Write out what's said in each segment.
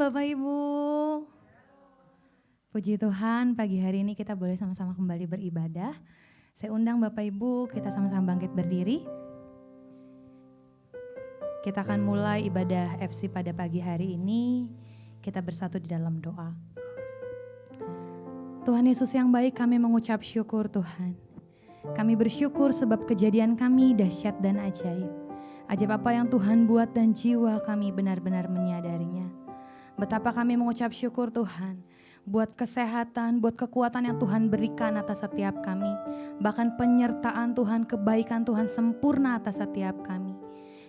Bapak Ibu. Puji Tuhan, pagi hari ini kita boleh sama-sama kembali beribadah. Saya undang Bapak Ibu, kita sama-sama bangkit berdiri. Kita akan mulai ibadah FC pada pagi hari ini. Kita bersatu di dalam doa. Tuhan Yesus yang baik, kami mengucap syukur Tuhan. Kami bersyukur sebab kejadian kami dahsyat dan ajaib. Ajaib apa yang Tuhan buat dan jiwa kami benar-benar menyadarinya. Betapa kami mengucap syukur Tuhan, buat kesehatan, buat kekuatan yang Tuhan berikan atas setiap kami. Bahkan penyertaan Tuhan, kebaikan Tuhan sempurna atas setiap kami.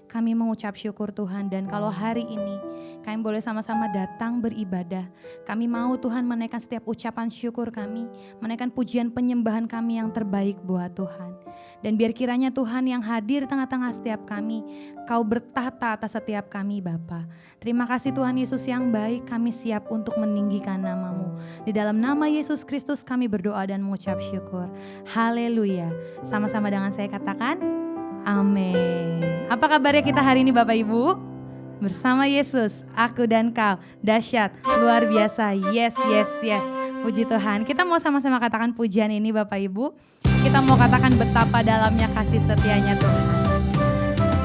Kami mengucap syukur Tuhan, dan kalau hari ini kami boleh sama-sama datang beribadah. Kami mau Tuhan menaikkan setiap ucapan syukur kami, menaikkan pujian penyembahan kami yang terbaik buat Tuhan. Dan biar kiranya Tuhan yang hadir tengah-tengah setiap kami, Kau bertata atas setiap kami Bapa. Terima kasih Tuhan Yesus yang baik, kami siap untuk meninggikan nama-Mu. Di dalam nama Yesus Kristus kami berdoa dan mengucap syukur. Haleluya. Sama-sama dengan saya katakan, amin. Apa kabarnya kita hari ini Bapak Ibu? Bersama Yesus, aku dan kau, dahsyat, luar biasa, yes, yes, yes. Puji Tuhan, kita mau sama-sama katakan pujian ini Bapak Ibu. Kita mau katakan betapa dalamnya kasih setianya Tuhan.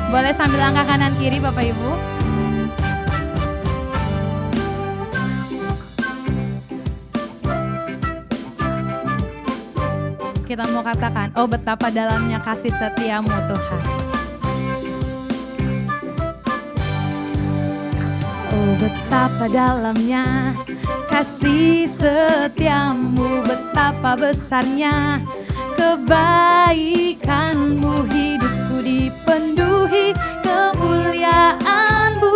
Boleh sambil langkah kanan kiri Bapak Ibu. Kita mau katakan, oh betapa dalamnya kasih setiamu Tuhan. Oh betapa dalamnya kasih setiamu, betapa besarnya kebaikanmu, hidupku dipenuhi kemuliaanmu,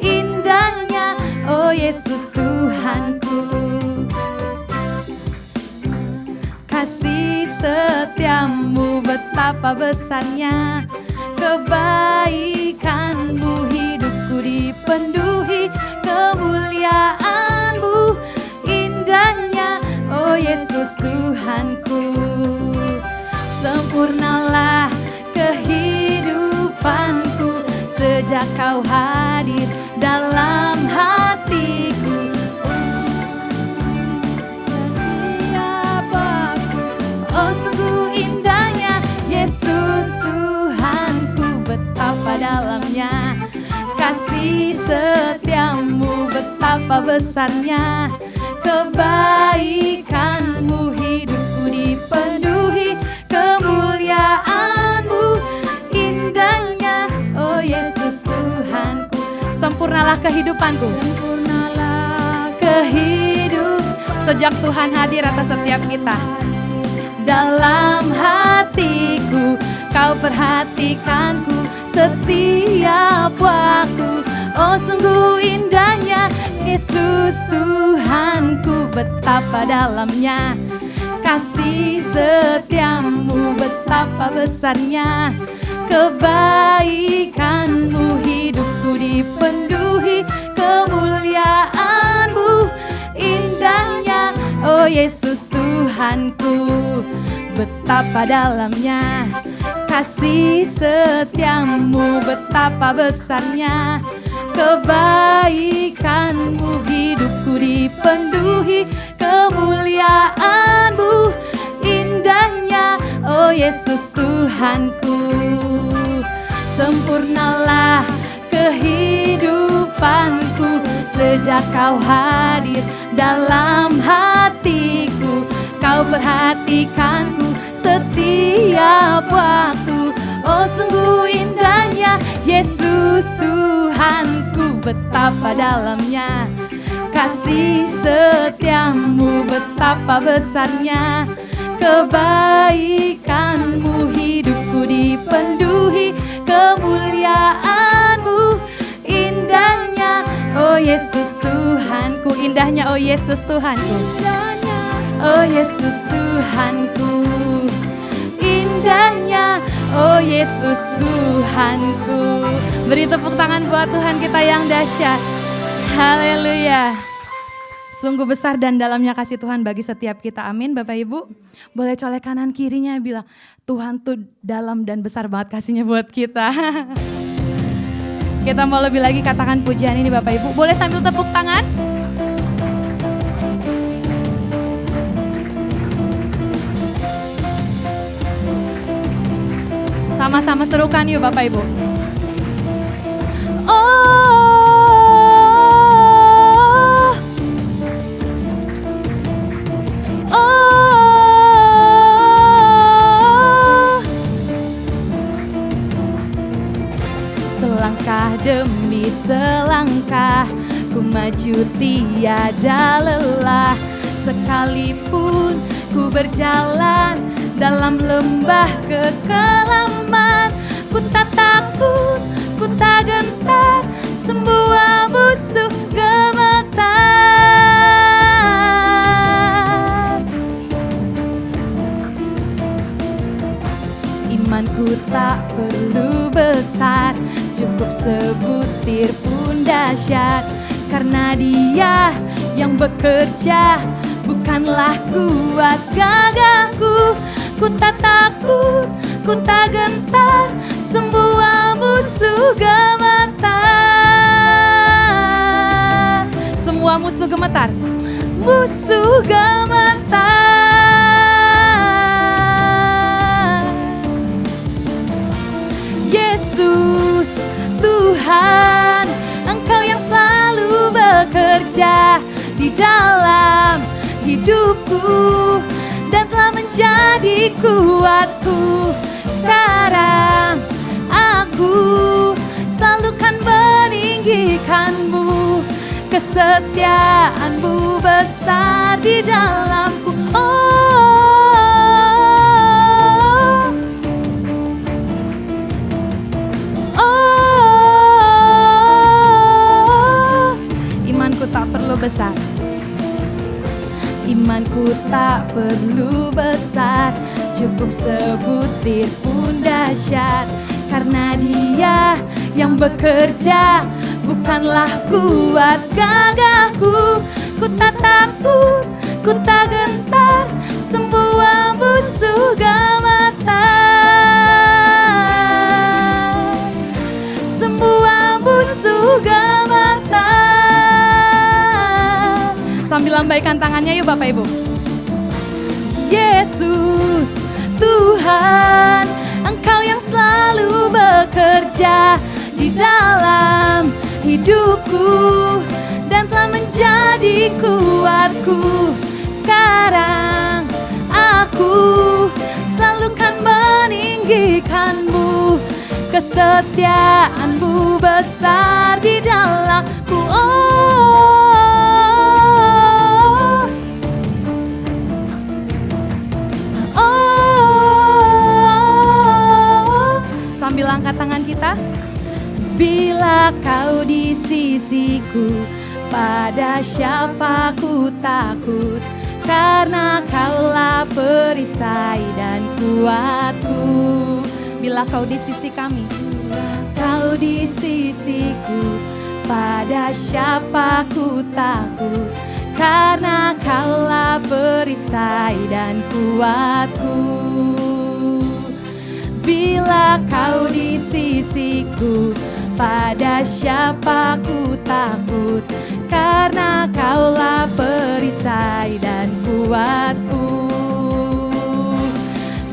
indahnya oh Yesus Tuhanku. Kasih setiamu, betapa besarnya kebaikanmu, hidupku dipenuhi kemuliaanmu, indahnya oh Yesus Tuhanku. Sempurnalah kehidupanku sejak kau hadir dalam hatiku. Setiap waktu, oh sungguh indahnya Yesus Tuhanku. Betapa dalamnya kasih setiamu, betapa besarnya kebaikanmu, hidupku dipenuhi kemuliaanmu, indahnya oh Yesus Tuhanku. Sempurnalah kehidupanku, sempurnalah kehidup sejak Tuhan hadir atas setiap kita. Dalam hatiku kau perhatikanku setiap waktu, oh sungguh indahnya Yesus Tuhanku. Betapa dalamnya kasih setiamu, betapa besarnya kebaikanmu, hidupku dipenuhi kemuliaanmu, indahnya oh Yesus Tuhanku. Betapa dalamnya kasih setiamu, betapa besarnya kebaikanmu, hidupku dipenuhi kemuliaanmu, indahnya oh Yesus Tuhanku. Sempurnalah kehidupanku sejak kau hadir dalam hatiku. Kau perhatikanku setiap waktu, oh sungguh indahnya Yesus Tuhanku. Betapa dalamnya kasih setiamu, betapa besarnya kebaikanmu, hidupku dipenuhi kemuliaanmu, indahnya oh Yesus Tuhanku. Indahnya oh Yesus Tuhanku, indahnya oh Yesus Tuhanku, indahnya oh Yesus Tuhanku. Beri tepuk tangan buat Tuhan kita yang dahsyat. Haleluya. Sungguh besar dan dalamnya kasih Tuhan bagi setiap kita. Amin Bapak Ibu. Boleh colek kanan kirinya bilang, Tuhan tuh dalam dan besar banget kasihnya buat kita. Kita mau lebih lagi katakan pujian ini Bapak Ibu. Boleh sambil tepuk tangan? Sama-sama serukan yuk Bapak Ibu. Selangkah demi selangkah ku maju tiada lelah, sekalipun ku berjalan dalam lembah kekelaman. Ku tak takut, ku tak gentar, semua musuh gemetar. Imanku tak perlu besar, cukup sebutir pun dahsyat. Karena Dia yang bekerja, bukanlah kuat gagahku. Ku tak takut, ku tak gentar, semua musuh gemetar. Semua musuh gemetar, musuh gemetar. Yesus Tuhan, Engkau yang selalu bekerja di dalam hidupku dan telah menjadi kuatku. Sekarang aku selalu kan meninggikan-Mu, kesetiaan-Mu besar di dalamku. Imanku tak perlu besar, imanku tak perlu besar, cukup sebutir pun dahsyat. Karena Dia yang bekerja, bukanlah kuat gagahku. Ku tak takut, ku tak gentar, semua musuh gemetar. Semua musuh gemetar. Sambil lambaikan tangannya yuk Bapak Ibu. Yesus Tuhan, Engkau yang selalu bekerja di dalam hidupku dan telah menjadi kuatku. Sekarang aku selalu kan meninggikan-Mu, kesetiaan-Mu besar di dalamku. Sambil angkat tangan kita. Bila Kau di sisiku, pada siapa ku takut? Karena Kaulah perisai dan kuatku. Bila Kau di sisi kami, Kau di sisiku, pada siapa ku takut? Karena Kaulah perisai dan kuatku. Bila Kau di sisiku, pada siapa ku takut? Karena Kaulah perisai dan kuatku.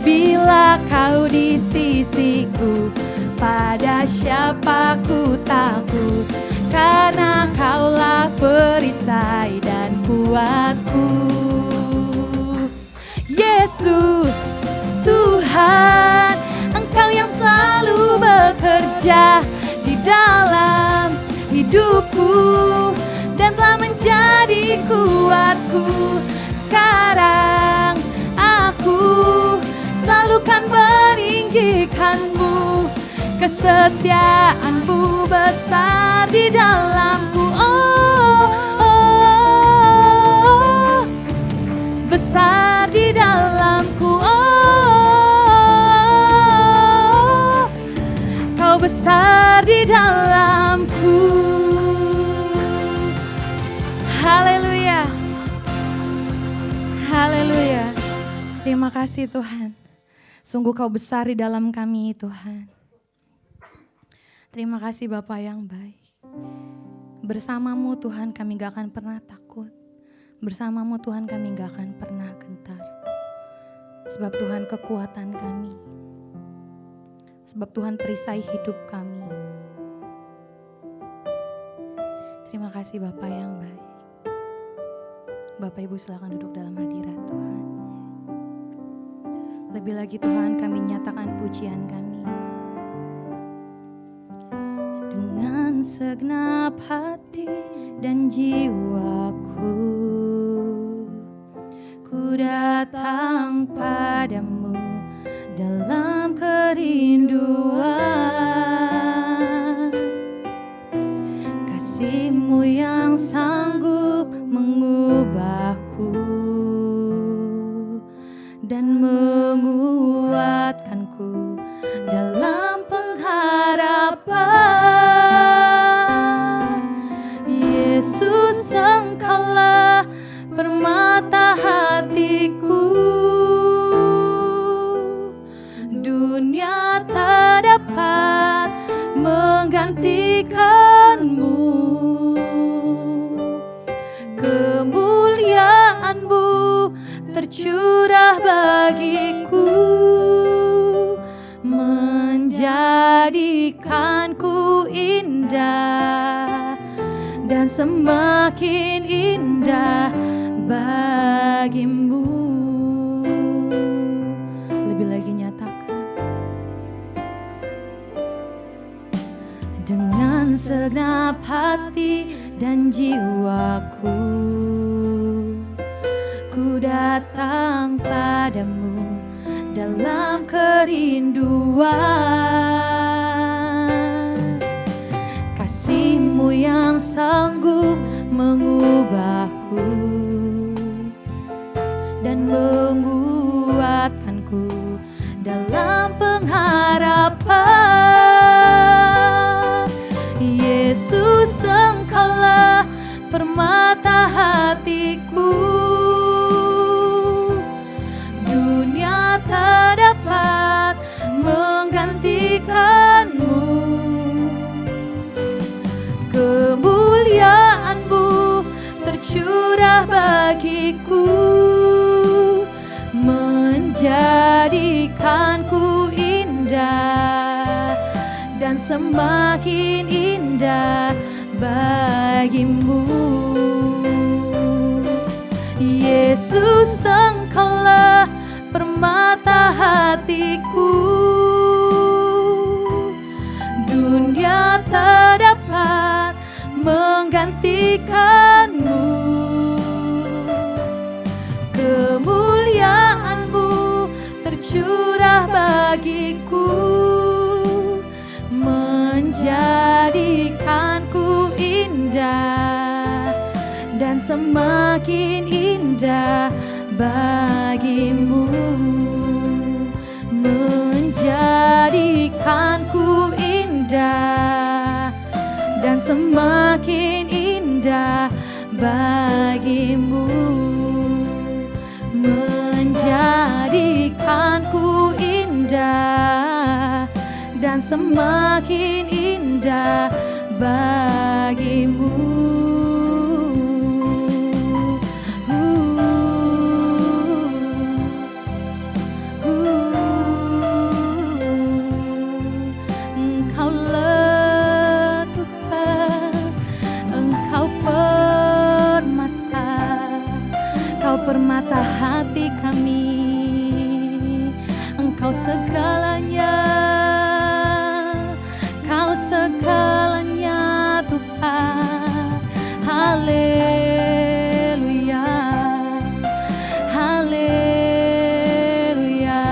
Bila Kau di sisiku, pada siapa ku takut? Karena Kaulah perisai dan kuatku. Yesus Tuhan, Engkau yang selalu bekerja di dalam hidupku dan telah menjadi kuatku. Sekarang aku selalu kan meninggikan-Mu, kesetiaan-Mu besar di dalamku. Besar di dalamku. Kau besar di dalamku. Haleluya. Haleluya. Terima kasih Tuhan. Sungguh Kau besar di dalam kami Tuhan. Terima kasih Bapa yang baik. Bersamamu Tuhan kami gak akan pernah takut. Bersamamu Tuhan kami gak akan pernah gentar. Sebab Tuhan kekuatan kami. Sebab Tuhan perisai hidup kami. Terima kasih Bapa yang baik. Bapak Ibu silakan duduk dalam hadirat Tuhan. Lebih lagi Tuhan kami nyatakan pujian kami. Dengan segenap hati dan jiwaku, ku datang padamu dalam kerinduan. Kasih-Mu yang sanggup mengubahku dan menguatkanku dalam pengharapan. Yesus, Engkaulah permata hatiku. Dunia tak dapat menggantikanmu. Kemuliaan-Mu tercurah bagiku, menjadikanku indah dan semakin indah bagimu. Lebih lagi nyatakan. Dengan segenap hati dan jiwaku, ku datang padamu dalam kerinduan. Kasih-Mu yang sanggup mengubahku dan menguatkanku dalam pengharapan. Yesus, Engkaulah permata hatiku. Dunia tak dapat menggantikanmu. Kemuliaan-Mu tercurah bagiku, menjadikanku indah dan semakin indah bagimu. Yesus, Engkaulah permata hatiku. Dunia tak dapat menggantikanmu. Kemuliaan-Mu tercurah bagiku, menjadikanku indah dan semakin indah bagimu. Menjadikanku indah dan semakin indah bagimu. Menjadikanku indah dan semakin indah bagimu. Engkaulah Tuhan, Engkau permata, Kau permata hati kami. Engkau segalanya, Kau segalanya Tuhan. Haleluya, haleluya.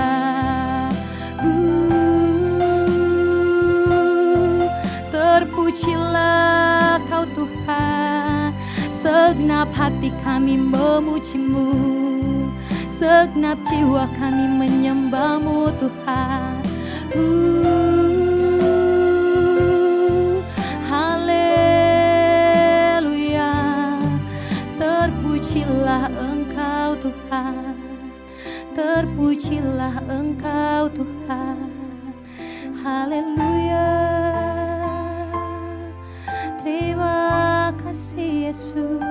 Terpujilah Kau Tuhan. Segenap hati kami memuji-Mu, segenap jiwa kami menyembah-Mu Tuhan. Haleluya. Terpujilah Engkau Tuhan, terpujilah Engkau Tuhan. Haleluya. Yesus.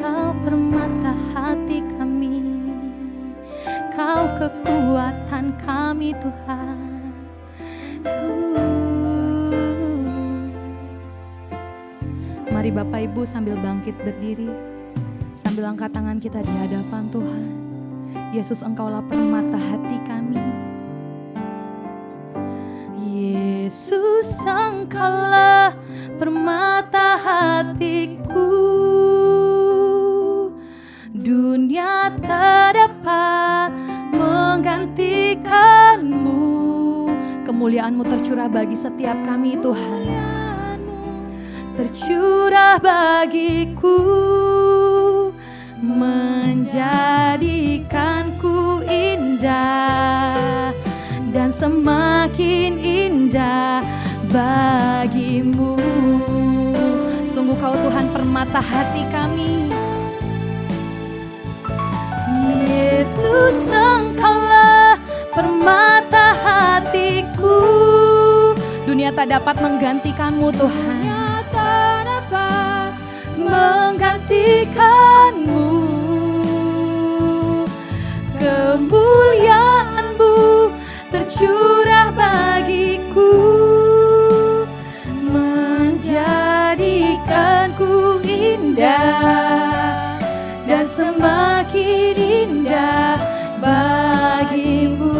Kau permata hati kami, Kau kekuatan kami Tuhan. Mari Bapak Ibu sambil bangkit berdiri, sambil angkat tangan kita di hadapan Tuhan. Yesus, Engkaulah permata hati kami. Yesus, Engkaulah permata hatiku. Dunia tak dapat menggantikanmu. Kemuliaan-Mu tercurah bagi setiap kami Tuhan. Tercurah bagiku, menjadikanku indah dan semakin indah bagimu. Sungguh Kau Tuhan permata hati kami. Yesus, Engkaulah permata hatiku. Dunia tak dapat menggantikanmu Tuhan. Dunia tak dapat menggantikanmu. Kemuliaan-Mu tercurah bagiku, menjadikanku indah dan semakin indah bagimu.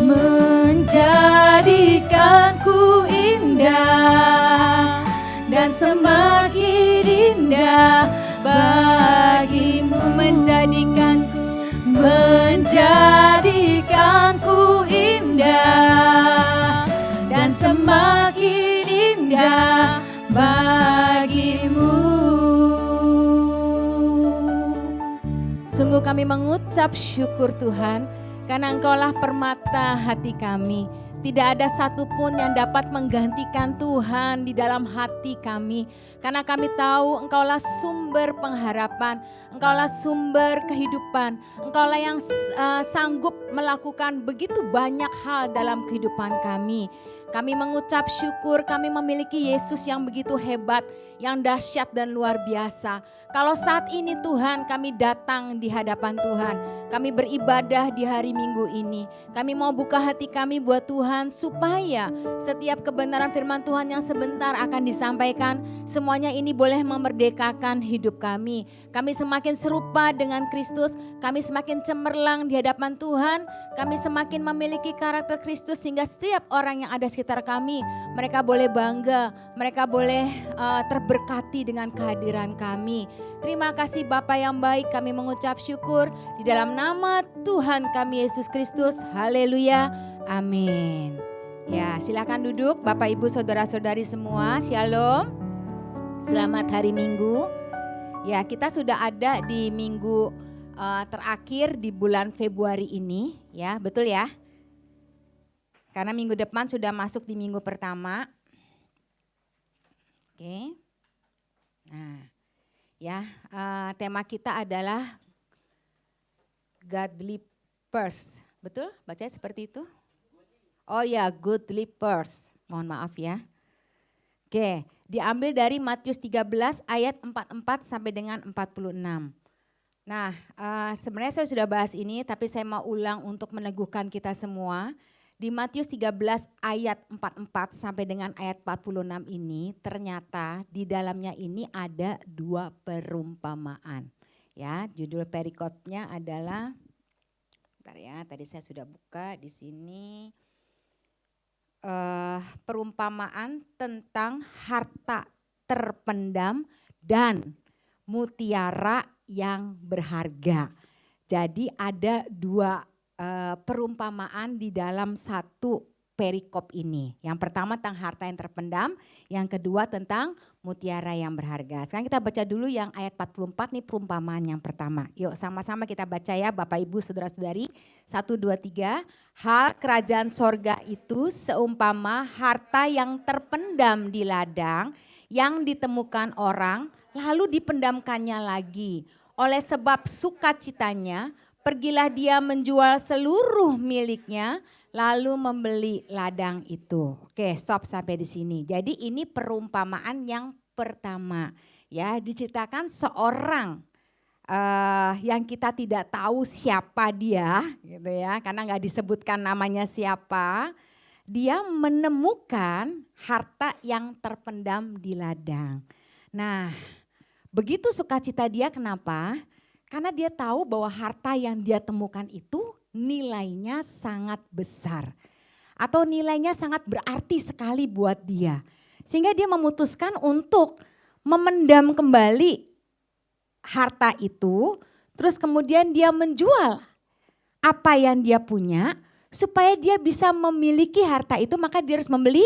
Menjadikanku indah dan semakin indah bagimu. Menjadikanku indah dan semakin indah bagimu. Sungguh kami mengucap syukur Tuhan, karena Engkaulah permata hati kami. Tidak ada satupun yang dapat menggantikan Tuhan di dalam hati kami. Karena kami tahu Engkaulah sumber pengharapan, Engkaulah sumber kehidupan. Engkaulah yang sanggup melakukan begitu banyak hal dalam kehidupan kami. Kami mengucap syukur kami memiliki Yesus yang begitu hebat, yang dahsyat dan luar biasa. Kalau saat ini Tuhan kami datang di hadapan Tuhan, kami beribadah di hari Minggu ini. Kami mau buka hati kami buat Tuhan supaya setiap kebenaran firman Tuhan yang sebentar akan disampaikan, semuanya ini boleh memerdekakan hidup kami. Kami semakin serupa dengan Kristus, kami semakin cemerlang di hadapan Tuhan, kami semakin memiliki karakter Kristus sehingga setiap orang yang ada sekitar kami, mereka boleh bangga, mereka boleh terberkati dengan kehadiran kami. Terima kasih Bapa yang baik, kami mengucap syukur di dalam nama Tuhan kami Yesus Kristus. Haleluya, amin. Ya, silakan duduk Bapak Ibu Saudara-saudari semua, Shalom. Selamat hari Minggu. Ya, kita sudah ada di minggu terakhir di bulan Februari ini, ya, betul ya? Karena minggu depan sudah masuk di minggu pertama. Oke. Nah, ya, tema kita adalah godly first. Betul? Bacanya seperti itu? Oh ya, godly first. Mohon maaf ya. Oke, diambil dari Matius 13 ayat 44 sampai dengan 46. Nah, sebenarnya saya sudah bahas ini, tapi saya mau ulang untuk meneguhkan kita semua. Di Matius 13 ayat 44 sampai dengan ayat 46 ini ternyata di dalamnya ini ada dua perumpamaan. Ya, judul perikopnya adalah, bentar ya, tadi saya sudah buka di sini. Perumpamaan tentang harta terpendam dan mutiara yang berharga. Jadi ada dua perumpamaan di dalam satu perikop ini. Yang pertama tentang harta yang terpendam, yang kedua tentang mutiara yang berharga. Sekarang kita baca dulu yang ayat 44 nih perumpamaan yang pertama. Yuk sama-sama kita baca ya Bapak Ibu Saudara-saudari. 1, 2, 3. Hal kerajaan sorga itu seumpama harta yang terpendam di ladang yang ditemukan orang lalu dipendamkannya lagi. Oleh sebab sukacitanya pergilah dia menjual seluruh miliknya lalu membeli ladang itu. Oke, stop sampai di sini. Jadi ini perumpamaan yang pertama. Ya, diceritakan seorang yang kita tidak tahu siapa dia, gitu ya, karena nggak disebutkan namanya siapa. Dia menemukan harta yang terpendam di ladang. Nah, begitu sukacita dia, kenapa? Karena dia tahu bahwa harta yang dia temukan itu nilainya sangat besar. Atau nilainya sangat berarti sekali buat dia. Sehingga dia memutuskan untuk memendam kembali harta itu, terus kemudian dia menjual apa yang dia punya, supaya dia bisa memiliki harta itu, maka dia harus membeli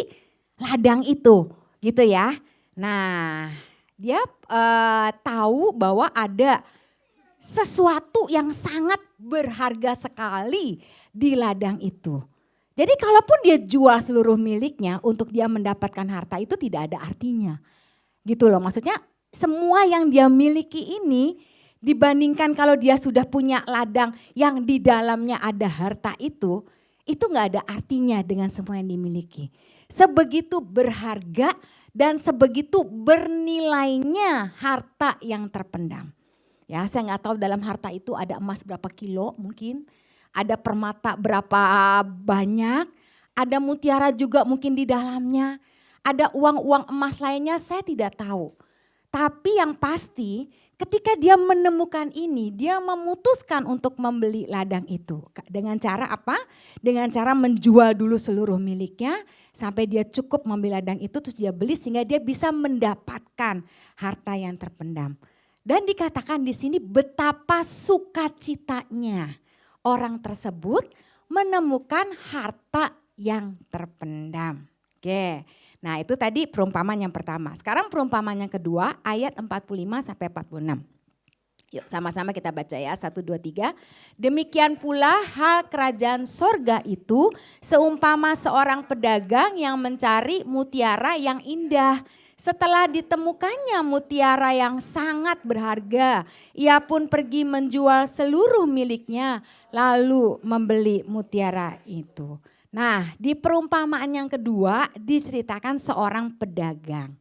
ladang itu, gitu ya. Nah, dia tahu bahwa ada sesuatu yang sangat berharga sekali di ladang itu. Jadi kalaupun dia jual seluruh miliknya untuk dia mendapatkan harta itu tidak ada artinya. Gitu loh, maksudnya semua yang dia miliki ini dibandingkan kalau dia sudah punya ladang yang di dalamnya ada harta itu gak ada artinya dengan semua yang dimiliki. Sebegitu berharga dan sebegitu bernilainya harta yang terpendam. Ya, saya nggak tahu dalam harta itu ada emas berapa kilo mungkin, ada permata berapa banyak, ada mutiara juga mungkin di dalamnya, ada uang-uang emas lainnya saya tidak tahu. Tapi yang pasti ketika dia menemukan ini, dia memutuskan untuk membeli ladang itu. Dengan cara apa? Dengan cara menjual dulu seluruh miliknya sampai dia cukup membeli ladang itu, terus dia beli sehingga dia bisa mendapatkan harta yang terpendam. Dan dikatakan di sini betapa sukacitanya orang tersebut menemukan harta yang terpendam. Oke. Nah, itu tadi perumpamaan yang pertama. Sekarang perumpamaan yang kedua ayat 45 sampai 46. Yuk sama-sama kita baca ya, 1, 2, 3. Demikian pula hal kerajaan sorga itu seumpama seorang pedagang yang mencari mutiara yang indah. Setelah ditemukannya mutiara yang sangat berharga, ia pun pergi menjual seluruh miliknya lalu membeli mutiara itu. Nah, di perumpamaan yang kedua diceritakan seorang pedagang.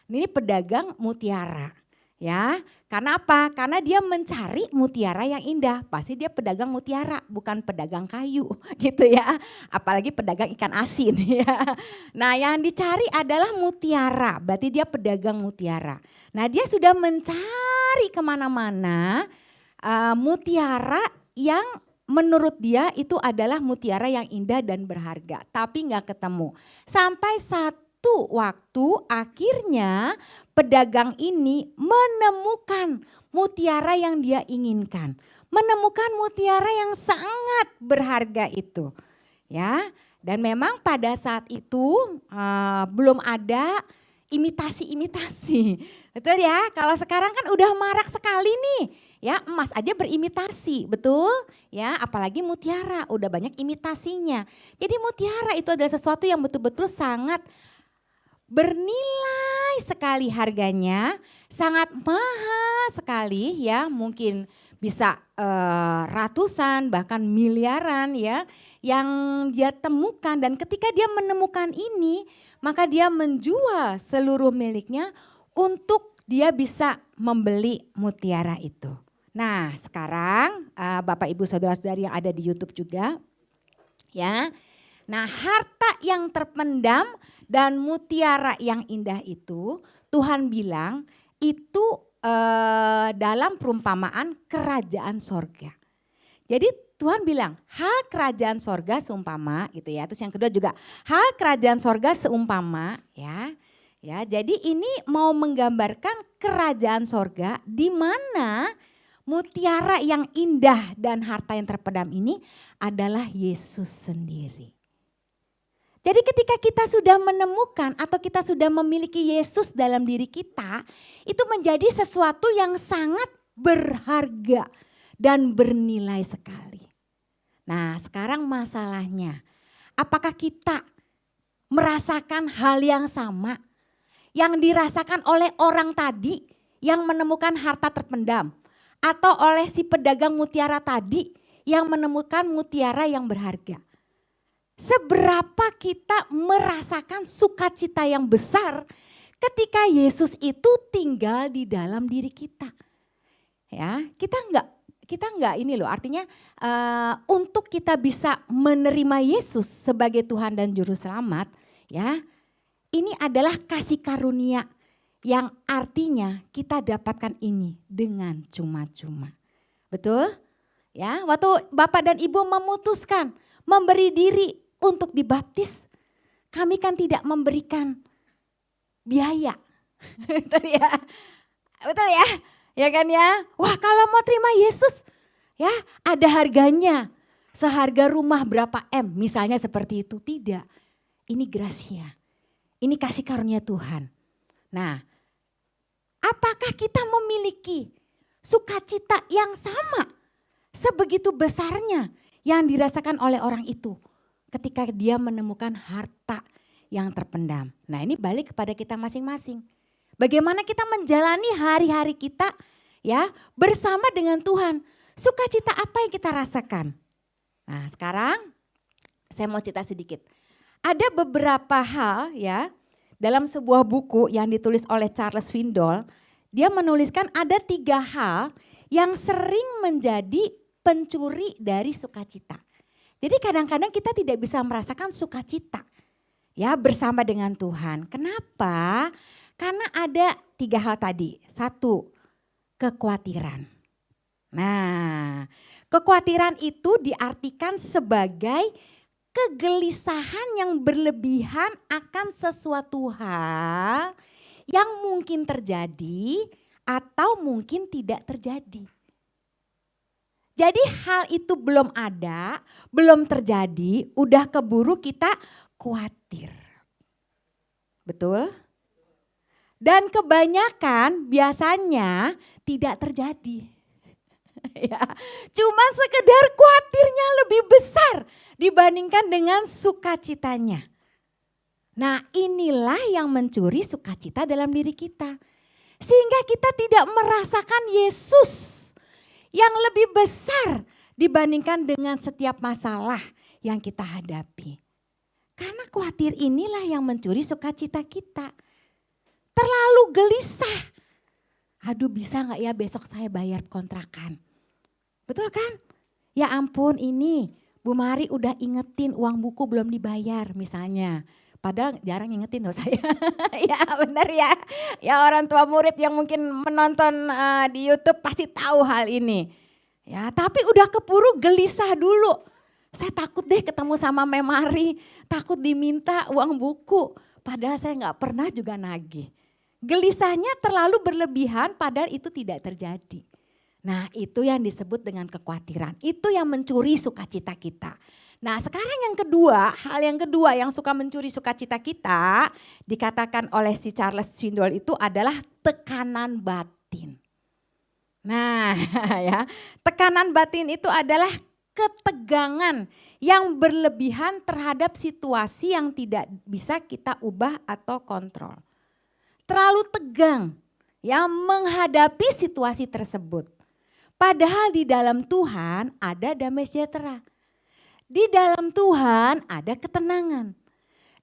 Ini pedagang mutiara, ya. Karena apa? Karena dia mencari mutiara yang indah. Pasti dia pedagang mutiara, bukan pedagang kayu, gitu ya. Apalagi pedagang ikan asin, ya. Nah, yang dicari adalah mutiara. Berarti dia pedagang mutiara. Nah, dia sudah mencari kemana-mana mutiara yang menurut dia itu adalah mutiara yang indah dan berharga, tapi nggak ketemu. Sampai satu waktu akhirnya pedagang ini menemukan mutiara yang dia inginkan. Menemukan mutiara yang sangat berharga itu. Ya, dan memang pada saat itu belum ada imitasi-imitasi. Betul ya, kalau sekarang kan udah marak sekali nih. Ya, emas aja berimitasi, betul? Ya, apalagi mutiara udah banyak imitasinya. Jadi mutiara itu adalah sesuatu yang betul-betul sangat bernilai sekali harganya, sangat mahal sekali ya, mungkin bisa ratusan bahkan miliaran ya yang dia temukan, dan ketika dia menemukan ini, maka dia menjual seluruh miliknya untuk dia bisa membeli mutiara itu. Nah, sekarang Bapak Ibu Saudara-saudari yang ada di YouTube juga ya. Nah, harta yang terpendam dan mutiara yang indah itu Tuhan bilang itu dalam perumpamaan kerajaan sorga. Jadi Tuhan bilang hal kerajaan sorga seumpama gitu ya. Terus yang kedua juga hal kerajaan sorga seumpama ya. Ya, jadi ini mau menggambarkan kerajaan sorga di mana mutiara yang indah dan harta yang terpendam ini adalah Yesus sendiri. Jadi ketika kita sudah menemukan atau kita sudah memiliki Yesus dalam diri kita, itu menjadi sesuatu yang sangat berharga dan bernilai sekali. Nah, sekarang masalahnya, apakah kita merasakan hal yang sama yang dirasakan oleh orang tadi yang menemukan harta terpendam? Atau oleh si pedagang mutiara tadi yang menemukan mutiara yang berharga. Seberapa kita merasakan sukacita yang besar ketika Yesus itu tinggal di dalam diri kita. Ya, kita enggak ini loh, artinya untuk kita bisa menerima Yesus sebagai Tuhan dan Juru Selamat, ya, ini adalah kasih karunia yang artinya kita dapatkan ini dengan cuma-cuma. Betul? Ya, waktu Bapak dan Ibu memutuskan memberi diri untuk dibaptis, kami kan tidak memberikan biaya. Betul ya? Betul ya? Ya kan ya? Wah, kalau mau terima Yesus, ya ada harganya. Seharga rumah berapa M, misalnya seperti itu. Tidak, ini gracia. Ini kasih karunia Tuhan. Nah, apakah kita memiliki sukacita yang sama sebegitu besarnya yang dirasakan oleh orang itu ketika dia menemukan harta yang terpendam? Nah, ini balik kepada kita masing-masing. Bagaimana kita menjalani hari-hari kita ya bersama dengan Tuhan. Sukacita apa yang kita rasakan? Nah, sekarang saya mau cerita sedikit. Ada beberapa hal ya dalam sebuah buku yang ditulis oleh Charles Swindoll. Dia menuliskan ada 3 hal yang sering menjadi pencuri dari sukacita. Jadi kadang-kadang kita tidak bisa merasakan sukacita ya bersama dengan Tuhan. Kenapa? Karena ada 3 hal tadi. 1, kekhawatiran. Nah, kekhawatiran itu diartikan sebagai kegelisahan yang berlebihan akan sesuatu hal yang mungkin terjadi atau mungkin tidak terjadi. Jadi hal itu belum ada, belum terjadi, udah keburu kita khawatir. Betul? Dan kebanyakan biasanya tidak terjadi. Ya, cuman sekedar khawatirnya lebih besar dibandingkan dengan sukacitanya. Nah, inilah yang mencuri sukacita dalam diri kita. Sehingga kita tidak merasakan Yesus yang lebih besar dibandingkan dengan setiap masalah yang kita hadapi. Karena khawatir inilah yang mencuri sukacita kita. Terlalu gelisah. Aduh, bisa gak ya besok saya bayar kontrakan? Betul kan? Ya ampun, ini Bu Mari udah ingetin uang buku belum dibayar misalnya. Padahal jarang ingetin loh saya. Ya benar ya. Ya orang tua murid yang mungkin menonton di YouTube pasti tahu hal ini. Ya tapi udah keburu gelisah dulu. Saya takut deh ketemu sama Memari. Takut diminta uang buku. Padahal saya gak pernah juga nagih. Gelisahnya terlalu berlebihan padahal itu tidak terjadi. Nah, itu yang disebut dengan kekhawatiran. Itu yang mencuri sukacita kita. Nah, sekarang yang kedua, hal yang kedua yang suka mencuri sukacita kita dikatakan oleh si Charles Swindoll itu adalah tekanan batin. Nah, ya, tekanan batin itu adalah ketegangan yang berlebihan terhadap situasi yang tidak bisa kita ubah atau kontrol. Terlalu tegang ya menghadapi situasi tersebut. Padahal di dalam Tuhan ada damai sejahtera. Di dalam Tuhan ada ketenangan.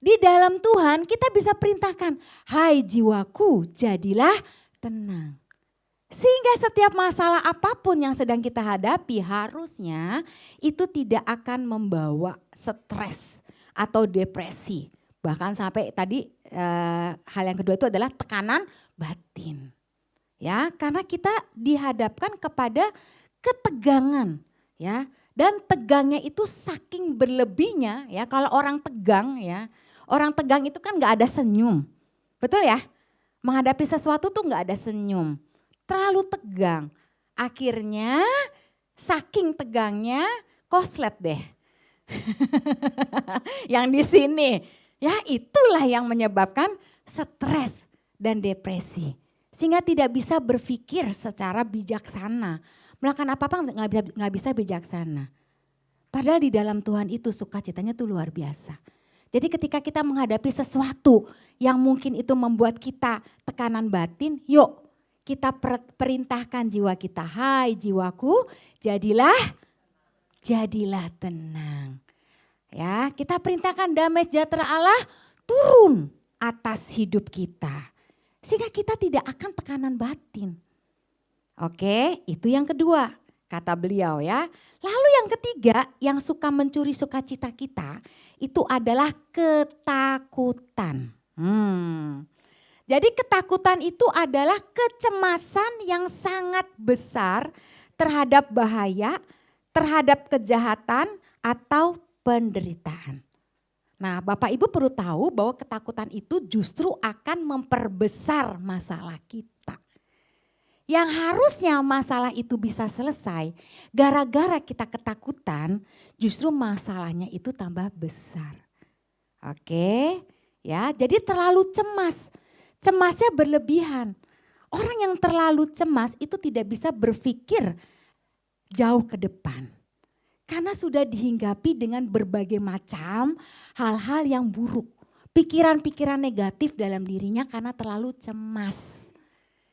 Di dalam Tuhan kita bisa perintahkan, hai jiwaku jadilah tenang. Sehingga setiap masalah apapun yang sedang kita hadapi harusnya itu tidak akan membawa stres atau depresi. Bahkan sampai tadi hal yang kedua itu adalah tekanan batin. Ya, karena kita dihadapkan kepada ketegangan, ya. Dan tegangnya itu saking berlebihnya, ya. Kalau orang tegang, ya, orang tegang itu kan nggak ada senyum, betul ya? Menghadapi sesuatu tuh nggak ada senyum, terlalu tegang. Akhirnya, saking tegangnya, koslet deh. Yang di sini, ya itulah yang menyebabkan stres dan depresi. Sehingga tidak bisa berpikir secara bijaksana. Melakukan apa-apa nggak bisa bijaksana. Padahal di dalam Tuhan itu sukacitanya tuh luar biasa. Jadi ketika kita menghadapi sesuatu yang mungkin itu membuat kita tekanan batin, yuk kita perintahkan jiwa kita. Hai jiwaku, jadilah tenang. Ya, kita perintahkan damai sejahtera Allah turun atas hidup kita. Sehingga kita tidak akan tekanan batin. Oke, itu yang kedua kata beliau ya. Lalu yang ketiga yang suka mencuri sukacita kita itu adalah ketakutan. Jadi ketakutan itu adalah kecemasan yang sangat besar terhadap bahaya, terhadap kejahatan atau penderitaan. Nah, Bapak Ibu perlu tahu bahwa ketakutan itu justru akan memperbesar masalah kita. Yang harusnya masalah itu bisa selesai, gara-gara kita ketakutan, justru masalahnya itu tambah besar. Oke, ya, jadi terlalu cemas. Cemasnya berlebihan. Orang yang terlalu cemas itu tidak bisa berpikir jauh ke depan. Karena sudah dihinggapi dengan berbagai macam hal-hal yang buruk. Pikiran-pikiran negatif dalam dirinya karena terlalu cemas.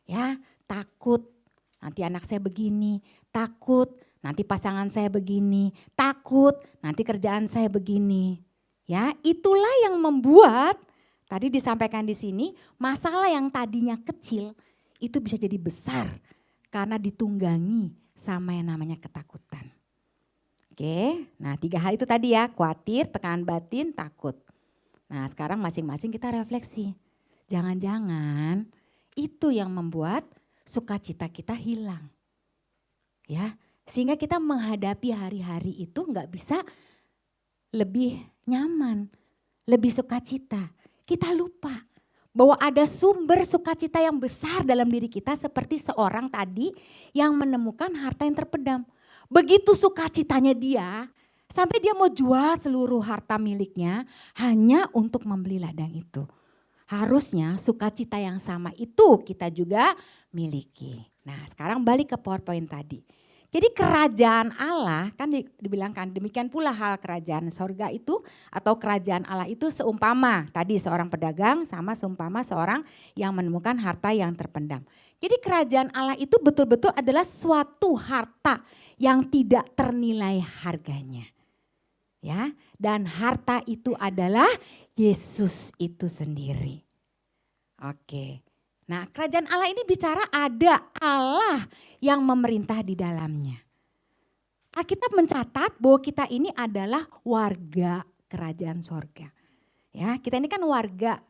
Ya, takut nanti anak saya begini, takut nanti pasangan saya begini, takut nanti kerjaan saya begini. Ya, itulah yang membuat tadi disampaikan di sini masalah yang tadinya kecil itu bisa jadi besar karena ditunggangi sama yang namanya ketakutan. Oke, nah 3 hal itu tadi ya, khawatir, tekanan batin, takut. Nah sekarang masing-masing kita refleksi. Jangan-jangan itu yang membuat sukacita kita hilang. Ya, sehingga kita menghadapi hari-hari itu nggak bisa lebih nyaman, lebih sukacita. Kita lupa bahwa ada sumber sukacita yang besar dalam diri kita seperti seorang tadi yang menemukan harta yang terpendam. Begitu sukacitanya dia, sampai dia mau jual seluruh harta miliknya hanya untuk membeli ladang itu. Harusnya sukacita yang sama itu kita juga miliki. Nah sekarang balik ke PowerPoint tadi. Jadi kerajaan Allah kan dibilangkan demikian pula hal kerajaan sorga itu atau kerajaan Allah itu seumpama tadi seorang pedagang sama seumpama seorang yang menemukan harta yang terpendam. Jadi kerajaan Allah itu betul-betul adalah suatu harta yang tidak ternilai harganya. Ya, dan harta itu adalah Yesus itu sendiri. Oke. Nah, kerajaan Allah ini bicara ada Allah yang memerintah di dalamnya. Alkitab mencatat bahwa kita ini adalah warga kerajaan sorga. Ya, kita ini kan warga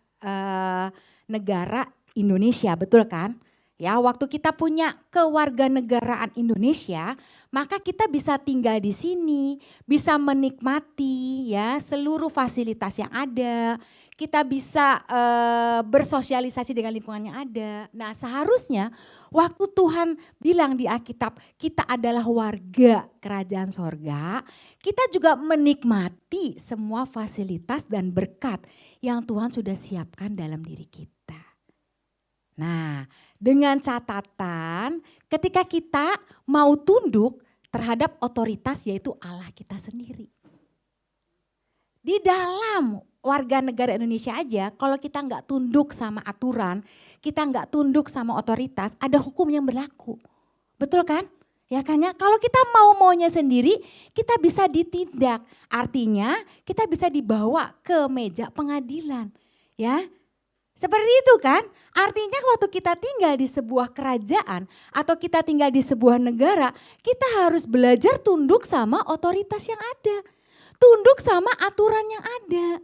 negara Indonesia, betul kan? Ya, waktu kita punya kewarganegaraan Indonesia, maka kita bisa tinggal di sini, bisa menikmati ya seluruh fasilitas yang ada. Kita bisa bersosialisasi dengan lingkungan yang ada. Nah, seharusnya waktu Tuhan bilang di Alkitab, kita adalah warga kerajaan sorga, kita juga menikmati semua fasilitas dan berkat yang Tuhan sudah siapkan dalam diri kita. Nah, dengan catatan ketika kita mau tunduk terhadap otoritas yaitu Allah kita sendiri. Di dalam warga negara Indonesia aja kalau kita nggak tunduk sama aturan, kita nggak tunduk sama otoritas, ada hukum yang berlaku. Betul kan? Ya kan ya, kalau kita mau-maunya sendiri kita bisa ditindak. Artinya kita bisa dibawa ke meja pengadilan. Ya, seperti itu kan? Artinya waktu kita tinggal di sebuah kerajaan atau kita tinggal di sebuah negara, kita harus belajar tunduk sama otoritas yang ada. Tunduk sama aturan yang ada.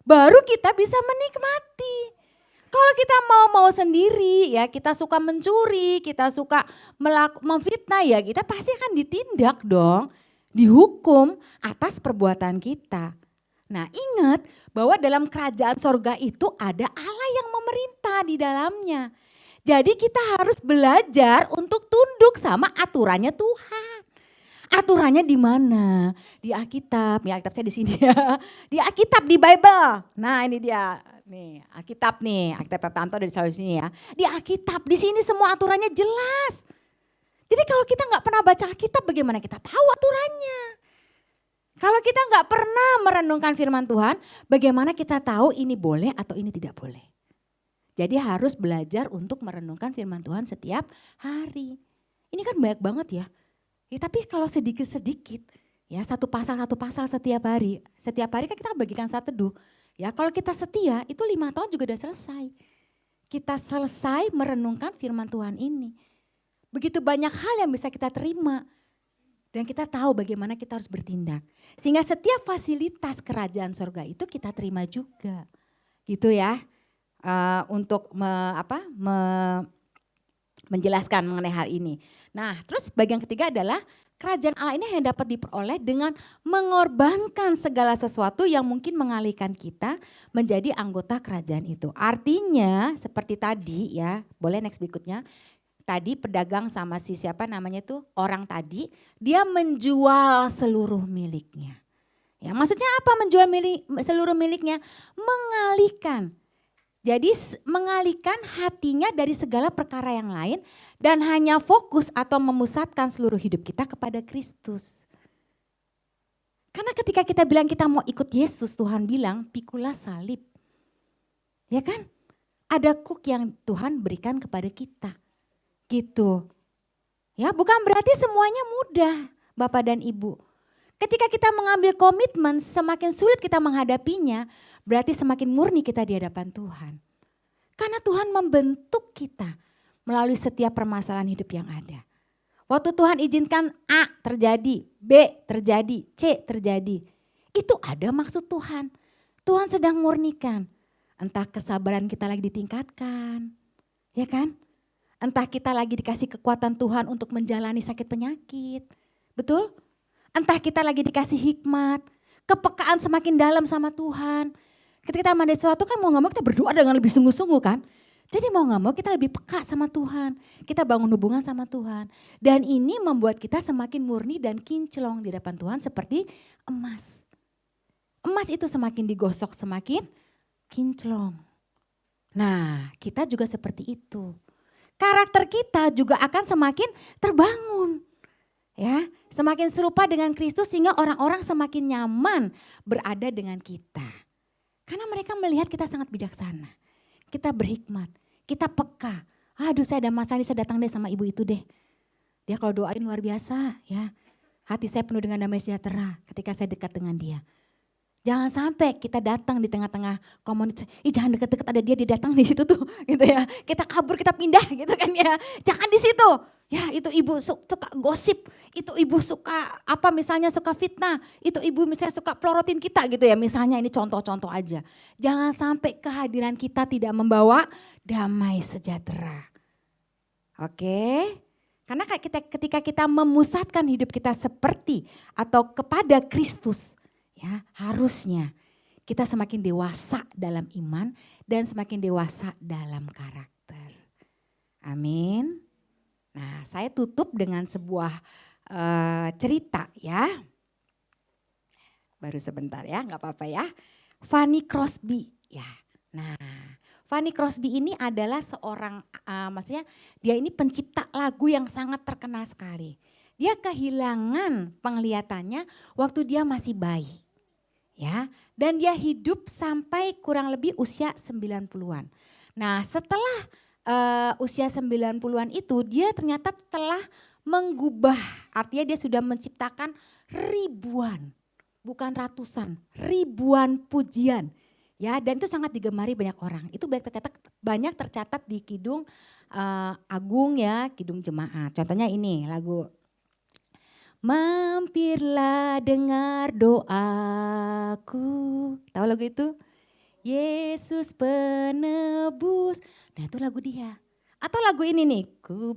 Baru kita bisa menikmati. Kalau kita mau sendiri ya, kita suka mencuri, kita suka memfitnah ya, kita pasti akan ditindak dong. Dihukum atas perbuatan kita. Nah, ingat bahwa dalam kerajaan sorga itu ada Allah yang memerintah di dalamnya. Jadi kita harus belajar untuk tunduk sama aturannya Tuhan. Aturannya di mana? Di Alkitab. Ya, Alkitab saya di sini ya. Di Alkitab, di Bible. Nah, ini dia. Nih, Alkitab nih. Alkitab Tanto dari sini ya. Di Alkitab, di sini semua aturannya jelas. Jadi kalau kita nggak pernah baca Alkitab, bagaimana kita tahu aturannya? Kalau kita nggak pernah merenungkan firman Tuhan, bagaimana kita tahu ini boleh atau ini tidak boleh? Jadi harus belajar untuk merenungkan firman Tuhan setiap hari. Ini kan banyak banget ya. Ya tapi kalau sedikit-sedikit, ya satu pasal setiap hari. Setiap hari kan kita bagikan saat teduh. Ya kalau kita setia itu 5 tahun juga udah selesai. kita selesai merenungkan firman Tuhan ini. Begitu banyak hal yang bisa kita terima. Dan kita tahu bagaimana kita harus bertindak. Sehingga setiap fasilitas kerajaan sorga itu kita terima juga. Gitu ya. Untuk menjelaskan mengenai hal ini. Nah terus bagian ketiga adalah kerajaan Allah ini yang dapat diperoleh dengan mengorbankan segala sesuatu yang mungkin mengalihkan kita menjadi anggota kerajaan itu. Artinya seperti tadi ya, boleh next berikutnya. Tadi pedagang sama si siapa namanya itu orang tadi, dia menjual seluruh miliknya. Ya, maksudnya apa menjual seluruh miliknya? Mengalihkan. Jadi mengalihkan hatinya dari segala perkara yang lain dan hanya fokus atau memusatkan seluruh hidup kita kepada Kristus. Karena ketika kita bilang kita mau ikut Yesus, Tuhan bilang pikulah salib. Ya kan? Ada kuk yang Tuhan berikan kepada kita. Gitu. Ya, bukan berarti semuanya mudah, Bapak dan Ibu. Ketika kita mengambil komitmen, semakin sulit kita menghadapinya, berarti semakin murni kita di hadapan Tuhan. Karena Tuhan membentuk kita melalui setiap permasalahan hidup yang ada. Waktu Tuhan izinkan A terjadi, B terjadi, C terjadi. Itu ada maksud Tuhan. Tuhan sedang murnikan. Entah kesabaran kita lagi ditingkatkan, ya kan? Entah kita lagi dikasih kekuatan Tuhan untuk menjalani sakit penyakit. Betul? Entah kita lagi dikasih hikmat, kepekaan semakin dalam sama Tuhan. Ketika kita mandai sesuatu kan mau gak mau kita berdoa dengan lebih sungguh-sungguh kan. Jadi mau gak mau kita lebih peka sama Tuhan. Kita bangun hubungan sama Tuhan. Dan ini membuat kita semakin murni dan kinclong di hadapan Tuhan seperti emas. Emas itu semakin digosok semakin kinclong. Nah kita juga seperti itu. Karakter kita juga akan semakin terbangun. Ya, semakin serupa dengan Kristus sehingga orang-orang semakin nyaman berada dengan kita. Karena mereka melihat kita sangat bijaksana. Kita berhikmat, kita peka. Aduh saya ada masalah ini, saya datang deh sama ibu itu deh. Dia kalau doain luar biasa ya. Hati saya penuh dengan damai sejahtera ketika saya dekat dengan dia. Jangan sampai kita datang di tengah-tengah komunitas, jangan deket-deket ada dia datang di situ tuh gitu ya. Kita kabur, kita pindah gitu kan ya. Jangan di situ. Ya itu ibu suka gosip, itu ibu suka apa misalnya suka fitnah, itu ibu misalnya suka pelorotin kita gitu ya. Misalnya ini contoh-contoh aja. Jangan sampai kehadiran kita tidak membawa damai sejahtera. Oke? Karena ketika kita memusatkan hidup kita seperti atau kepada Kristus, ya, harusnya kita semakin dewasa dalam iman dan semakin dewasa dalam karakter. Amin. Nah, saya tutup dengan sebuah cerita ya. Baru sebentar ya, nggak apa-apa ya. Fanny Crosby ya. Nah, Fanny Crosby ini adalah seorang, maksudnya dia ini pencipta lagu yang sangat terkenal sekali. Dia kehilangan penglihatannya waktu dia masih bayi. Ya, dan dia hidup sampai kurang lebih usia 90-an. Nah setelah usia 90-an itu dia ternyata telah menggubah, artinya dia sudah menciptakan ribuan, bukan ratusan, ribuan pujian. Ya, dan itu sangat digemari banyak orang. Itu banyak tercatat di Kidung Agung ya, Kidung Jemaat. Contohnya ini lagu Mampirlah dengar doaku. Tahu lagu itu? Yesus penebus. Nah itu lagu dia. Atau lagu ini nih. Ku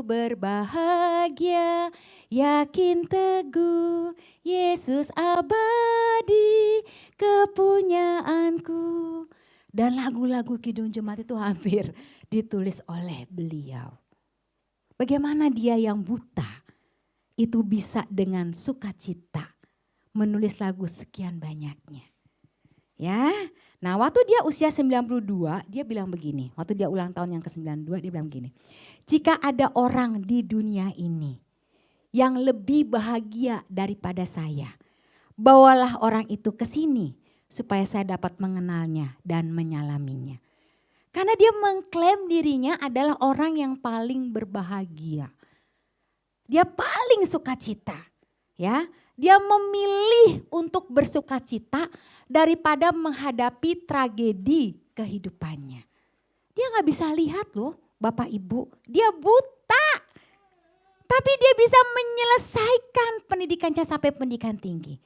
berbahagia, yakin teguh. Yesus abadi, kepunyaanku. Dan lagu-lagu Kidung Jemaat itu hampir ditulis oleh beliau. Bagaimana dia yang buta itu bisa dengan sukacita menulis lagu sekian banyaknya. Ya, nah waktu dia usia 92 dia bilang begini, waktu dia ulang tahun yang ke-92 dia bilang begini. Jika ada orang di dunia ini yang lebih bahagia daripada saya, bawalah orang itu ke sini supaya saya dapat mengenalnya dan menyalaminya. Karena dia mengklaim dirinya adalah orang yang paling berbahagia. Dia paling sukacita, ya. Dia memilih untuk bersukacita daripada menghadapi tragedi kehidupannya. Dia gak bisa lihat loh Bapak Ibu, dia buta. Tapi dia bisa menyelesaikan pendidikannya sampai pendidikan tinggi.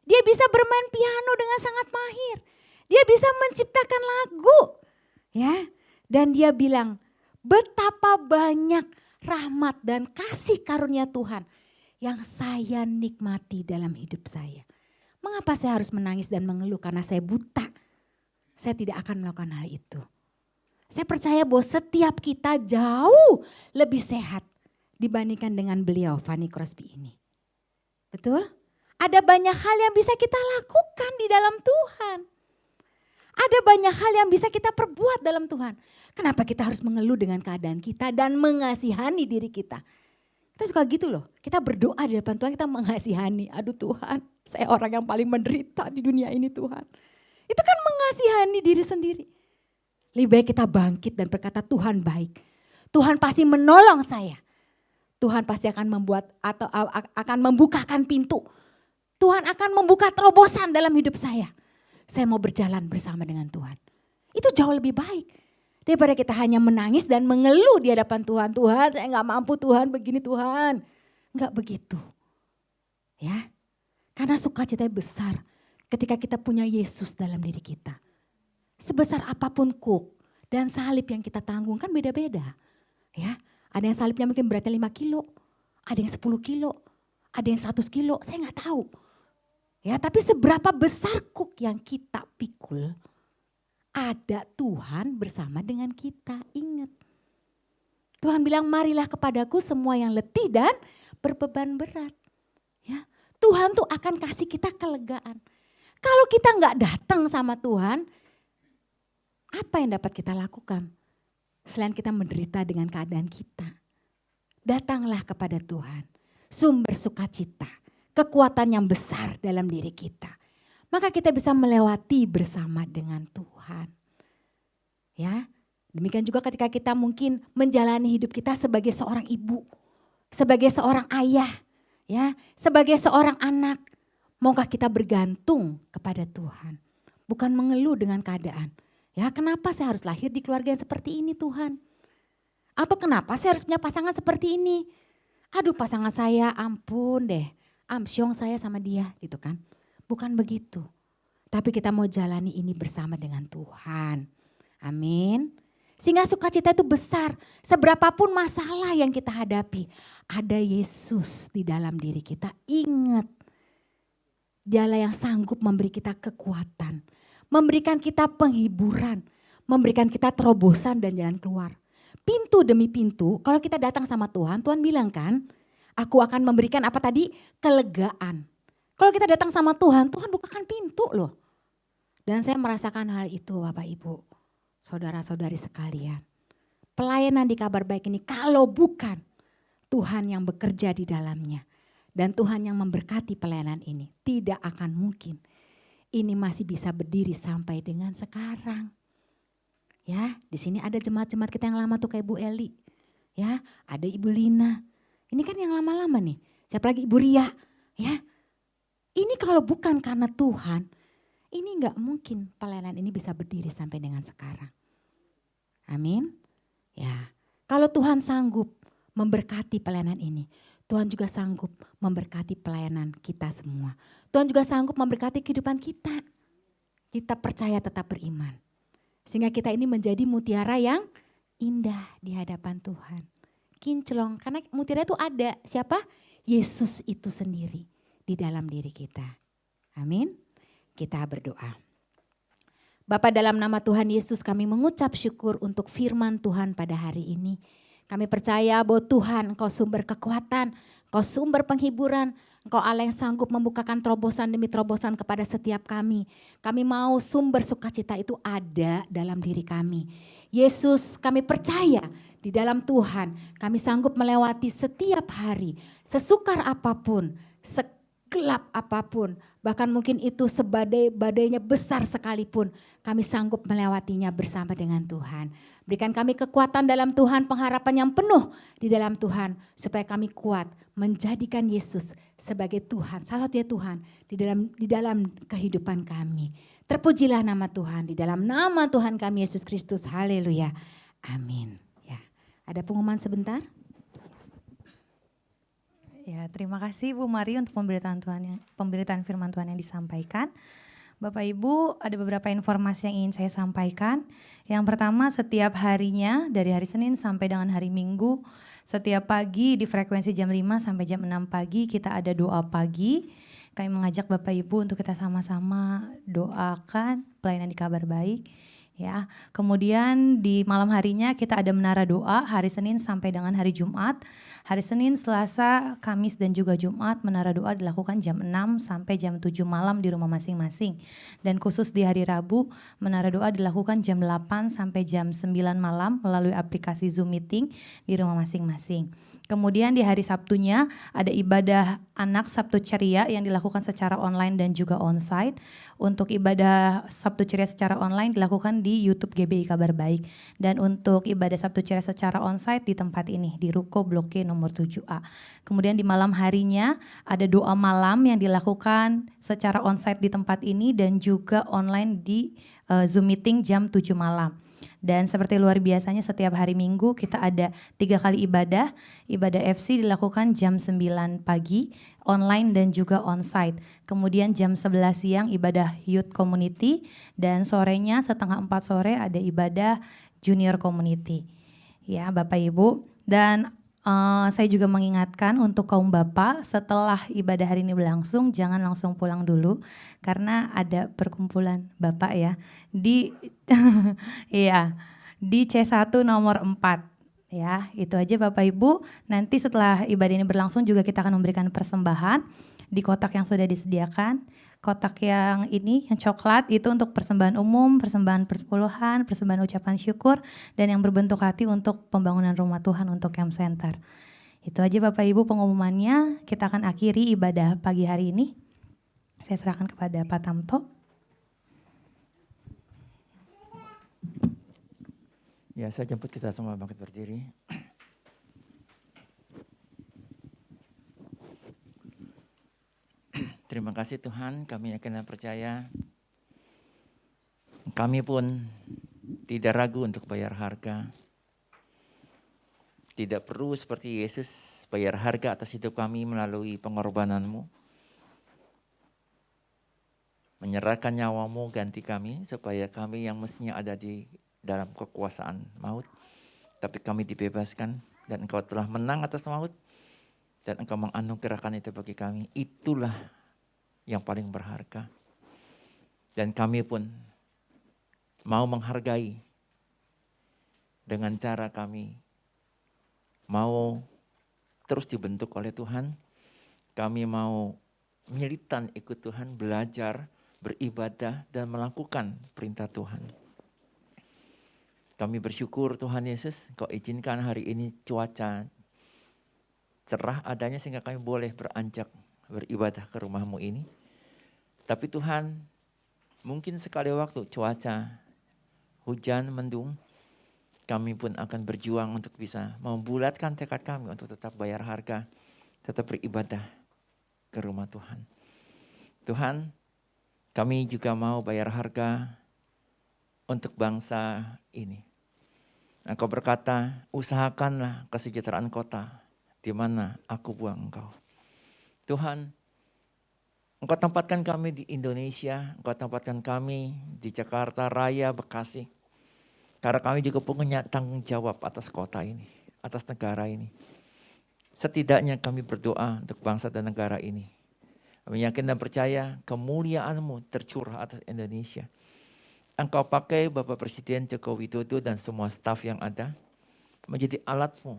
Dia bisa bermain piano dengan sangat mahir. Dia bisa menciptakan lagu. Ya, dan dia bilang, betapa banyak rahmat dan kasih karunia Tuhan yang saya nikmati dalam hidup saya. Mengapa saya harus menangis dan mengeluh karena saya buta? Saya tidak akan melakukan hal itu. Saya percaya bahwa setiap kita jauh lebih sehat dibandingkan dengan beliau, Fanny Crosby ini. Betul? Ada banyak hal yang bisa kita lakukan di dalam Tuhan. Ada banyak hal yang bisa kita perbuat dalam Tuhan. Kenapa kita harus mengeluh dengan keadaan kita dan mengasihani diri kita? Kita suka gitu loh, kita berdoa di depan Tuhan, kita mengasihani. Aduh Tuhan, saya orang yang paling menderita di dunia ini Tuhan. Itu kan mengasihani diri sendiri. Lebih baik kita bangkit dan berkata Tuhan baik. Tuhan pasti menolong saya. Tuhan pasti akan membuat atau akan membukakan pintu. Tuhan akan membuka terobosan dalam hidup saya. Saya mau berjalan bersama dengan Tuhan. Itu jauh lebih baik. Daripada kita hanya menangis dan mengeluh di hadapan Tuhan. Tuhan saya gak mampu Tuhan begini Tuhan. Enggak begitu. Ya, karena sukacita besar ketika kita punya Yesus dalam diri kita. Sebesar apapun kuk dan salib yang kita tanggung kan beda-beda. Ya, ada yang salibnya mungkin beratnya 5 kilo. Ada yang 10 kilo. Ada yang 100 kilo. Saya gak tahu. Ya, tapi seberapa besar kuk yang kita pikul, ada Tuhan bersama dengan kita. Ingat. Tuhan bilang marilah kepadaku semua yang letih dan berbeban berat. Ya, Tuhan tuh akan kasih kita kelegaan. Kalau kita gak datang sama Tuhan, apa yang dapat kita lakukan? Selain kita menderita dengan keadaan kita. Datanglah kepada Tuhan. Sumber sukacita. Kekuatan yang besar dalam diri kita. Maka kita bisa melewati bersama dengan Tuhan. Ya, demikian juga ketika kita mungkin menjalani hidup kita sebagai seorang ibu. Sebagai seorang ayah. Ya, sebagai seorang anak. Maukah kita bergantung kepada Tuhan. Bukan mengeluh dengan keadaan. Ya, kenapa saya harus lahir di keluarga yang seperti ini Tuhan? Atau kenapa saya harus punya pasangan seperti ini? Aduh pasangan saya ampun deh. Amsyong saya sama dia gitu kan. Bukan begitu. Tapi kita mau jalani ini bersama dengan Tuhan. Amin. Sehingga sukacita itu besar. Seberapapun masalah yang kita hadapi. Ada Yesus di dalam diri kita. Ingat. Dialah yang sanggup memberi kita kekuatan. Memberikan kita penghiburan. Memberikan kita terobosan dan jalan keluar. Pintu demi pintu, kalau kita datang sama Tuhan, Tuhan bilang kan, aku akan memberikan apa tadi? Kelegaan. Kalau kita datang sama Tuhan, Tuhan bukakan pintu loh. Dan saya merasakan hal itu Bapak Ibu, saudara-saudari sekalian. Pelayanan di Kabar Baik ini kalau bukan Tuhan yang bekerja di dalamnya. Dan Tuhan yang memberkati pelayanan ini, tidak akan mungkin. Ini masih bisa berdiri sampai dengan sekarang. Ya, di sini ada jemaat-jemaat kita yang lama tuh kayak Bu Eli. Ya, ada Ibu Lina. Ini kan yang lama-lama nih. Siapa lagi Ibu Ria. Ya, ini kalau bukan karena Tuhan, ini nggak mungkin pelayanan ini bisa berdiri sampai dengan sekarang. Amin. Ya, kalau Tuhan sanggup memberkati pelayanan ini, Tuhan juga sanggup memberkati pelayanan kita semua. Tuhan juga sanggup memberkati kehidupan kita. Kita percaya tetap beriman. Sehingga kita ini menjadi mutiara yang indah di hadapan Tuhan. Kinclong, karena mutiara itu ada. Siapa? Yesus itu sendiri di dalam diri kita. Amin. Kita berdoa. Bapa, dalam nama Tuhan Yesus kami mengucap syukur untuk firman Tuhan pada hari ini. Kami percaya bahwa Tuhan Engkau sumber kekuatan, Engkau sumber penghiburan, Engkau Allah yang sanggup membukakan terobosan demi terobosan kepada setiap kami. Kami mau sumber sukacita itu ada dalam diri kami. Yesus, kami percaya di dalam Tuhan kami sanggup melewati setiap hari, sesukar apapun, segelap apapun, bahkan mungkin itu sebadai-badainya besar sekalipun, kami sanggup melewatinya bersama dengan Tuhan. Berikan kami kekuatan dalam Tuhan, pengharapan yang penuh di dalam Tuhan, supaya kami kuat menjadikan Yesus sebagai Tuhan, salah satunya Tuhan di dalam kehidupan kami. Terpujilah nama Tuhan, di dalam nama Tuhan kami Yesus Kristus. Haleluya. Amin. Ya, ada pengumuman sebentar? Ya, terima kasih Bu Mari untuk pemberitaan firman Tuhan yang disampaikan. Bapak Ibu, ada beberapa informasi yang ingin saya sampaikan. Yang pertama, setiap harinya dari hari Senin sampai dengan hari Minggu, setiap pagi di frekuensi jam 5 sampai jam 6 pagi kita ada doa pagi. Kami mengajak Bapak Ibu untuk kita sama-sama doakan pelayanan di Kabar Baik. Ya, kemudian di malam harinya kita ada menara doa hari Senin sampai dengan hari Jumat. Hari Senin, Selasa, Kamis dan juga Jumat menara doa dilakukan jam 6 sampai jam 7 malam di rumah masing-masing. Dan khusus di hari Rabu, menara doa dilakukan jam 8 sampai jam 9 malam melalui aplikasi Zoom Meeting di rumah masing-masing. Kemudian di hari Sabtunya ada ibadah anak Sabtu Ceria yang dilakukan secara online dan juga onsite. Untuk ibadah Sabtu Ceria secara online dilakukan di YouTube GBI Kabar Baik. Dan untuk ibadah Sabtu Ceria secara onsite di tempat ini, di Ruko Blok G nomor 7A. Kemudian di malam harinya ada doa malam yang dilakukan secara onsite di tempat ini dan juga online di Zoom Meeting jam 7 malam. Dan seperti luar biasanya setiap hari Minggu kita ada 3 kali ibadah. Ibadah FC dilakukan jam 9 pagi, online dan juga onsite. Kemudian jam 11 siang ibadah Youth Community dan sorenya setengah 4 sore ada ibadah Junior Community. Ya Bapak Ibu, dan saya juga mengingatkan untuk kaum bapak setelah ibadah hari ini berlangsung jangan langsung pulang dulu karena ada perkumpulan bapak ya di iya di C1 nomor 4 ya. Itu aja Bapak Ibu. Nanti setelah ibadah ini berlangsung juga kita akan memberikan persembahan di kotak yang sudah disediakan. Kotak yang ini, yang coklat itu untuk persembahan umum, persembahan persepuluhan, persembahan ucapan syukur, dan yang berbentuk hati untuk pembangunan rumah Tuhan untuk Camp Center. Itu aja Bapak Ibu pengumumannya. Kita akan akhiri ibadah pagi hari ini. Saya serahkan kepada Pak Tamto. Ya, saya jemput kita semua bangkit berdiri. Terima kasih Tuhan, kami yakin dan percaya. Kami pun tidak ragu untuk bayar harga. Tidak perlu seperti Yesus bayar harga atas hidup kami melalui pengorbanan-Mu. Menyerahkan nyawa-Mu ganti kami supaya kami yang mestinya ada di dalam kekuasaan maut. Tapi kami dibebaskan dan Engkau telah menang atas maut. Dan Engkau menganugerahkan itu bagi kami. Itulah yang paling berharga. Dan kami pun mau menghargai dengan cara kami mau terus dibentuk oleh Tuhan. Kami mau militan ikut Tuhan, belajar, beribadah, dan melakukan perintah Tuhan. Kami bersyukur Tuhan Yesus, Kau izinkan hari ini cuaca cerah adanya sehingga kami boleh beranjak beribadah ke rumah-Mu ini. Tapi Tuhan, mungkin sekali waktu cuaca hujan mendung, kami pun akan berjuang untuk bisa membulatkan tekad kami untuk tetap bayar harga, tetap beribadah ke rumah Tuhan. Tuhan, kami juga mau bayar harga untuk bangsa ini. Engkau berkata, usahakanlah kesejahteraan kota di mana aku buang engkau. Tuhan, Engkau tempatkan kami di Indonesia, Engkau tempatkan kami di Jakarta Raya, Bekasi. Karena kami juga punya tanggung jawab atas kota ini, atas negara ini. Setidaknya kami berdoa untuk bangsa dan negara ini. Kami yakin dan percaya kemuliaan-Mu tercurah atas Indonesia. Engkau pakai Bapak Presiden Joko Widodo dan semua staf yang ada menjadi alat-Mu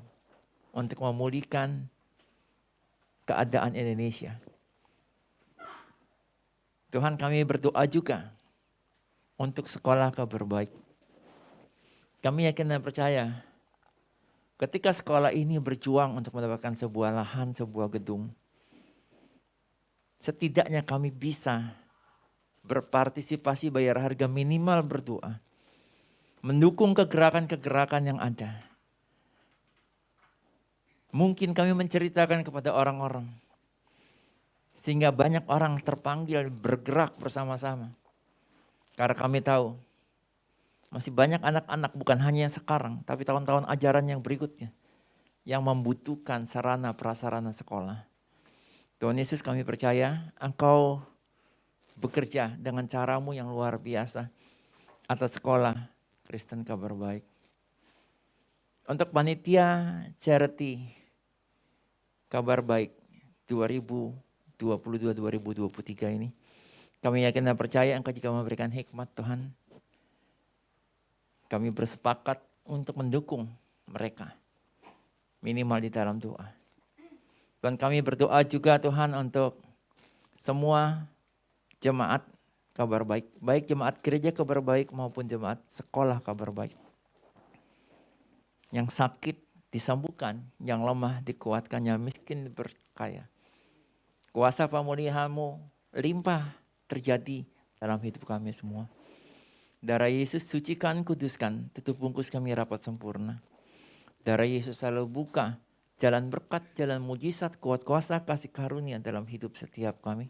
untuk memulihkan keadaan Indonesia. Tuhan, kami berdoa juga untuk sekolah Kabar Baik. Kami yakin dan percaya ketika sekolah ini berjuang untuk mendapatkan sebuah lahan, sebuah gedung, setidaknya kami bisa berpartisipasi bayar harga minimal berdoa. Mendukung kegerakan-kegerakan yang ada. Mungkin kami menceritakan kepada orang-orang. Sehingga banyak orang terpanggil bergerak bersama-sama. Karena kami tahu masih banyak anak-anak bukan hanya yang sekarang, tapi tahun-tahun ajaran yang berikutnya yang membutuhkan sarana prasarana sekolah. Tuhan Yesus, kami percaya Engkau bekerja dengan caramu yang luar biasa atas sekolah Kristen Kabar Baik. Untuk panitia charity Kabar Baik 2022-2023 ini, kami yakin dan percaya Engkau juga memberikan hikmat Tuhan. Kami bersepakat untuk mendukung mereka, minimal di dalam doa. Dan kami berdoa juga Tuhan untuk semua jemaat Kabar Baik, baik jemaat gereja Kabar Baik maupun jemaat sekolah Kabar Baik. Yang sakit disembuhkan, yang lemah dikuatkan, yang miskin berkaya. Kuasa pemulihan-Mu limpah terjadi dalam hidup kami semua. Darah Yesus sucikan, kuduskan, tutup bungkus kami rapat sempurna. Darah Yesus selalu buka jalan berkat, jalan mujizat, kuat kuasa, kasih karunia dalam hidup setiap kami.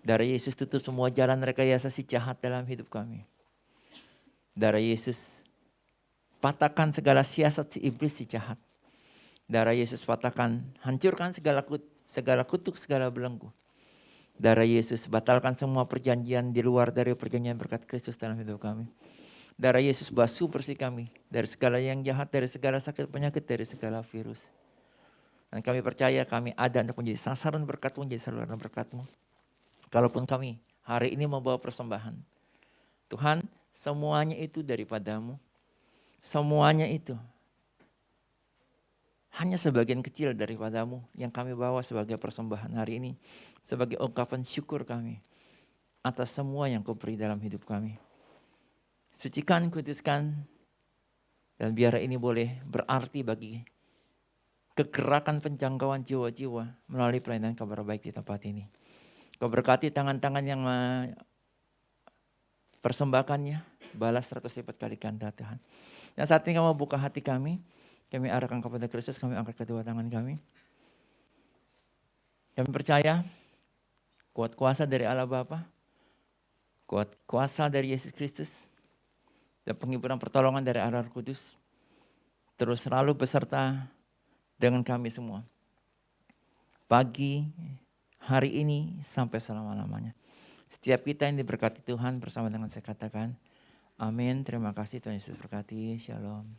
Darah Yesus tutup semua jalan rekayasa si jahat dalam hidup kami. Darah Yesus patahkan segala siasat si iblis si jahat. Darah Yesus patahkan, hancurkan segala kutuk, segala belenggu. Darah Yesus batalkan semua perjanjian di luar dari perjanjian berkat Kristus dalam hidup kami. Darah Yesus basuh bersih kami dari segala yang jahat, dari segala sakit penyakit, dari segala virus. Dan kami percaya kami ada untuk menjadi sasaran berkat-Mu, menjadi saluran berkat-Mu. Kalaupun kami hari ini membawa persembahan, Tuhan, semuanya itu daripada-Mu. Semuanya itu hanya sebagian kecil daripada-Mu yang kami bawa sebagai persembahan hari ini. Sebagai ungkapan syukur kami atas semua yang Kau beri dalam hidup kami. Sucikan, kuduskan, dan biar ini boleh berarti bagi kegerakan penjangkauan jiwa-jiwa melalui pelayanan Kabar Baik di tempat ini. Kau berkati tangan-tangan yang persembahkannya, balas 100 lipat kali ganda Tuhan. Dan saat ini kami buka hati kami arahkan kepada Kristus, kami angkat kedua tangan kami. Kami percaya kuat kuasa dari Allah Bapa, kuat kuasa dari Yesus Kristus, dan penghiburan pertolongan dari Allah Roh Kudus terus selalu beserta dengan kami semua. Pagi, hari ini, sampai selama-lamanya. Setiap kita yang diberkati Tuhan bersama dengan saya katakan, amin. Terima kasih Tuhan Yesus berkati. Shalom.